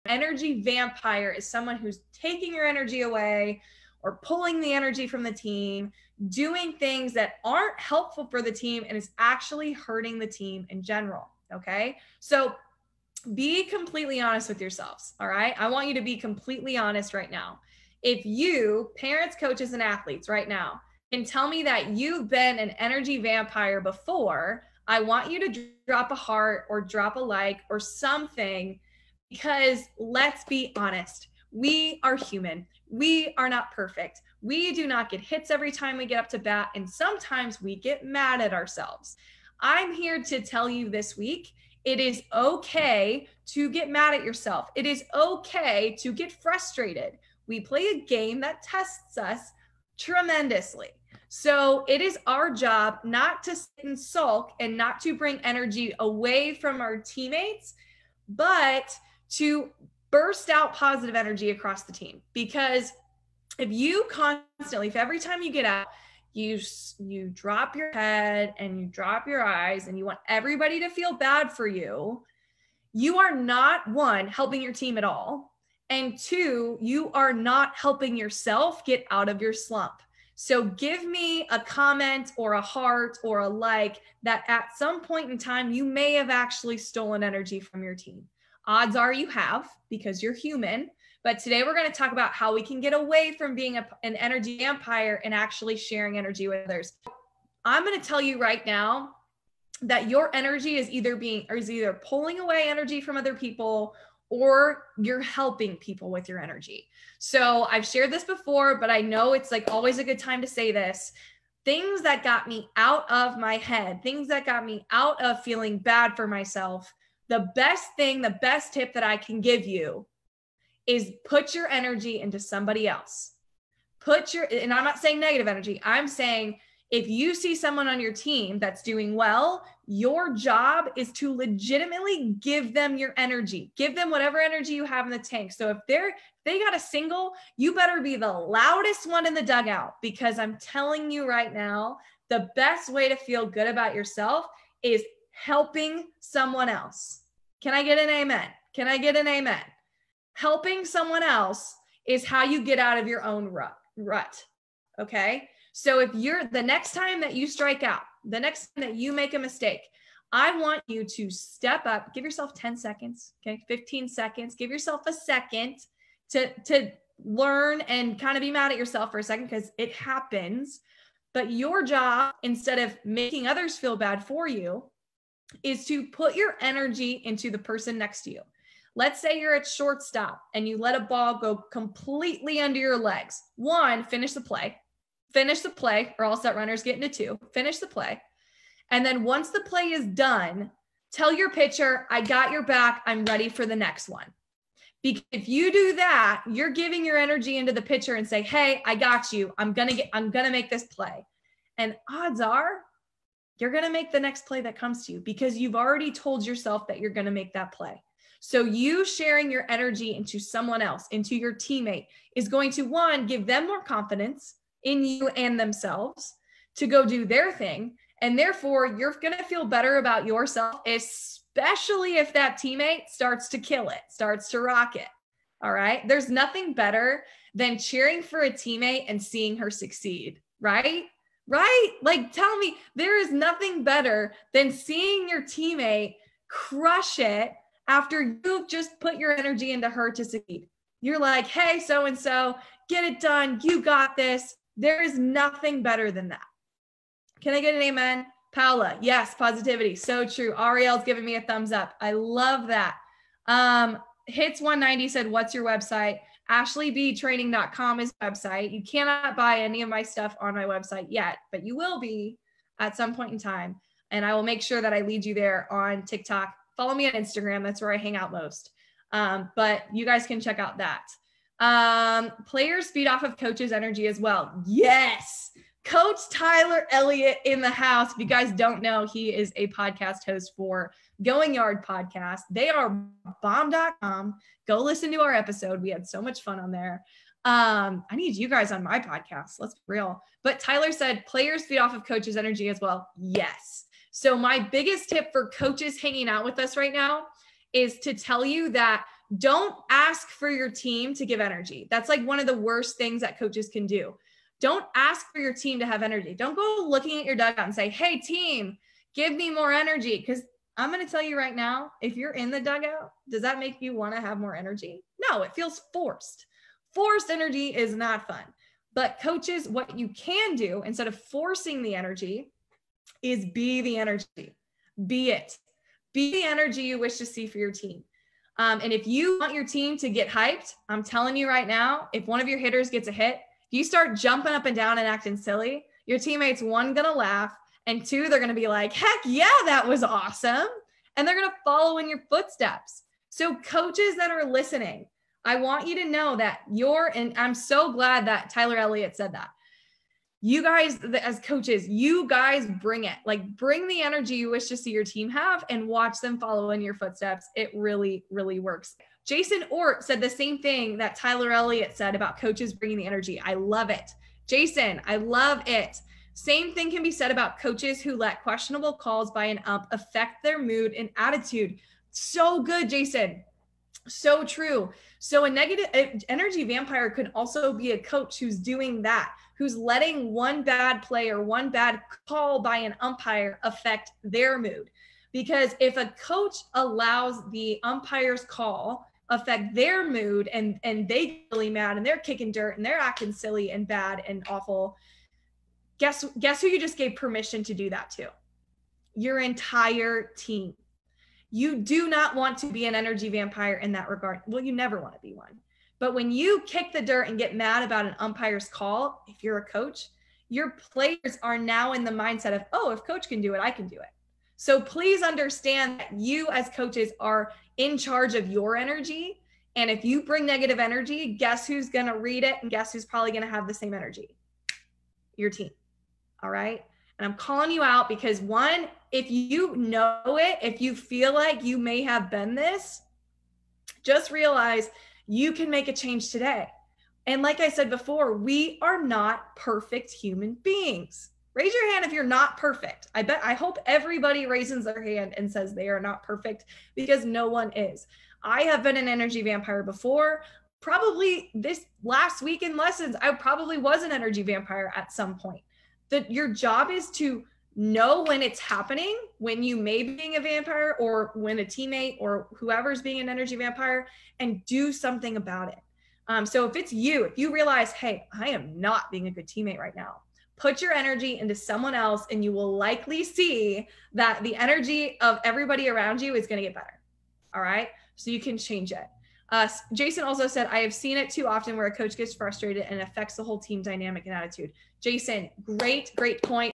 Energy vampire is someone who's taking your energy away or pulling the energy from the team, doing things that aren't helpful for the team and is actually hurting the team in general. Okay. So be completely honest with yourselves. All right. I want you to be completely honest right now. If you, parents, coaches, and athletes right now, can tell me that you've been an energy vampire before, I want you to drop a heart or drop a like or something, because let's be honest. We are human. We are not perfect. We do not get hits every time we get up to bat. And sometimes we get mad at ourselves. I'm here to tell you this week, it is okay to get mad at yourself. It is okay to get frustrated. We play a game that tests us tremendously. So it is our job not to sit and sulk and not to bring energy away from our teammates, but to burst out positive energy across the team. Because if you constantly, if every time you get out, you drop your head and you drop your eyes and you want everybody to feel bad for you, you are not, one, helping your team at all. And two, you are not helping yourself get out of your slump. So give me a comment or a heart or a like that at some point in time, you may have actually stolen energy from your team. Odds are you have, because you're human. But today we're going to talk about how we can get away from being an energy vampire and actually sharing energy with others. I'm going to tell you right now that your energy is either pulling away energy from other people or you're helping people with your energy. So I've shared this before, but I know it's like always a good time to say this. Things that got me out of my head, things that got me out of feeling bad for myself, the best tip that I can give you is put your energy into somebody else. And I'm not saying negative energy. I'm saying if you see someone on your team that's doing well, your job is to legitimately give them your energy. Give them whatever energy you have in the tank. So if they got a single, you better be the loudest one in the dugout, because I'm telling you right now, the best way to feel good about yourself is helping someone else. Can I get an amen? Can I get an amen? Helping someone else is how you get out of your own rut. Okay. So if the next time that you strike out, the next time that you make a mistake, I want you to step up, give yourself 10 seconds, okay, 15 seconds, give yourself a second to learn and kind of be mad at yourself for a second, because it happens. But your job, instead of making others feel bad for you, is to put your energy into the person next to you. Let's say you're at shortstop and you let a ball go completely under your legs. One, finish the play, or else that runner's getting a 2. Finish the play. And then once the play is done, tell your pitcher, I got your back. I'm ready for the next one. Because if you do that, you're giving your energy into the pitcher and say, hey, I got you. I'm going to make this play. And odds are you're going to make the next play that comes to you, because you've already told yourself that you're going to make that play. So you sharing your energy into someone else, into your teammate, is going to, one, give them more confidence in you and themselves to go do their thing. And therefore, you're going to feel better about yourself, especially if that teammate starts to kill it, starts to rock it. All right. There's nothing better than cheering for a teammate and seeing her succeed, right? Right? Like, tell me, there is nothing better than seeing your teammate crush it after you've just put your energy into her to succeed. You're like, hey, so-and-so, get it done. You got this. There is nothing better than that. Can I get an amen? Paula, yes, positivity. So true. Ariel's giving me a thumbs up. I love that. Hits190 said, what's your website? AshleyBtraining.com is the website. You cannot buy any of my stuff on my website yet, but you will be at some point in time. And I will make sure that I lead you there on TikTok. Follow me on Instagram. That's where I hang out most. But you guys can check out that. Players feed off of coach's energy as well. Yes. Coach Tyler Elliott in the house. If you guys don't know, he is a podcast host for Going Yard Podcast. They are bomb.com. Go listen to our episode. We had so much fun on there. I need you guys on my podcast. Let's be real. But Tyler said players feed off of coach's energy as well. Yes. So my biggest tip for coaches hanging out with us right now is to tell you that Don't ask for your team to give energy. That's like one of the worst things that coaches can do. Don't ask for your team to have energy. Don't go looking at your dugout and say, hey, team, give me more energy. Because I'm going to tell you right now, if you're in the dugout, does that make you want to have more energy? No, it feels forced. Forced energy is not fun. But coaches, what you can do instead of forcing the energy is be the energy. Be it. Be the energy you wish to see for your team. And if you want your team to get hyped, I'm telling you right now, if one of your hitters gets a hit, you start jumping up and down and acting silly, your teammates, one, gonna laugh, and two, they're gonna be like, heck yeah, that was awesome. And they're gonna follow in your footsteps. So coaches that are listening, I want you to know that and I'm so glad that Tyler Elliott said that. You guys, as coaches, you guys bring it. Like, bring the energy you wish to see your team have and watch them follow in your footsteps. It really, really works. Jason Ort said the same thing that Tyler Elliott said about coaches bringing the energy. I love it. Jason, I love it. Same thing can be said about coaches who let questionable calls by an ump affect their mood and attitude. So good, Jason. So true. So a negative energy vampire could also be a coach who's doing that, who's letting one bad play or one bad call by an umpire affect their mood. Because if a coach allows the umpire's call affect their mood and they get really mad and they're kicking dirt and they're acting silly and bad and awful, guess who you just gave permission to do that to? Your entire team. You do not want to be an energy vampire in that regard. Well, you never want to be one. But when you kick the dirt and get mad about an umpire's call, if you're a coach, your players are now in the mindset of, oh, if coach can do it, I can do it. So please understand that you as coaches are in charge of your energy. And if you bring negative energy, guess who's going to read it? And guess who's probably going to have the same energy? Your team. All right. And I'm calling you out because, one, if you know it, if you feel like you may have been this, just realize you can make a change today. And like I said before, we are not perfect human beings. Raise your hand if you're not perfect. I hope everybody raises their hand and says they are not perfect, because no one is. I have been an energy vampire before. Probably this last week in lessons, I probably was an energy vampire at some point. That your job is to know when it's happening, when you may be being a vampire or when a teammate or whoever's being an energy vampire, and do something about it. So if it's you, if you realize, hey, I am not being a good teammate right now, put your energy into someone else and you will likely see that the energy of everybody around you is going to get better. All right. So you can change it. Jason also said, I have seen it too often where a coach gets frustrated and it affects the whole team dynamic and attitude. Jason, great point.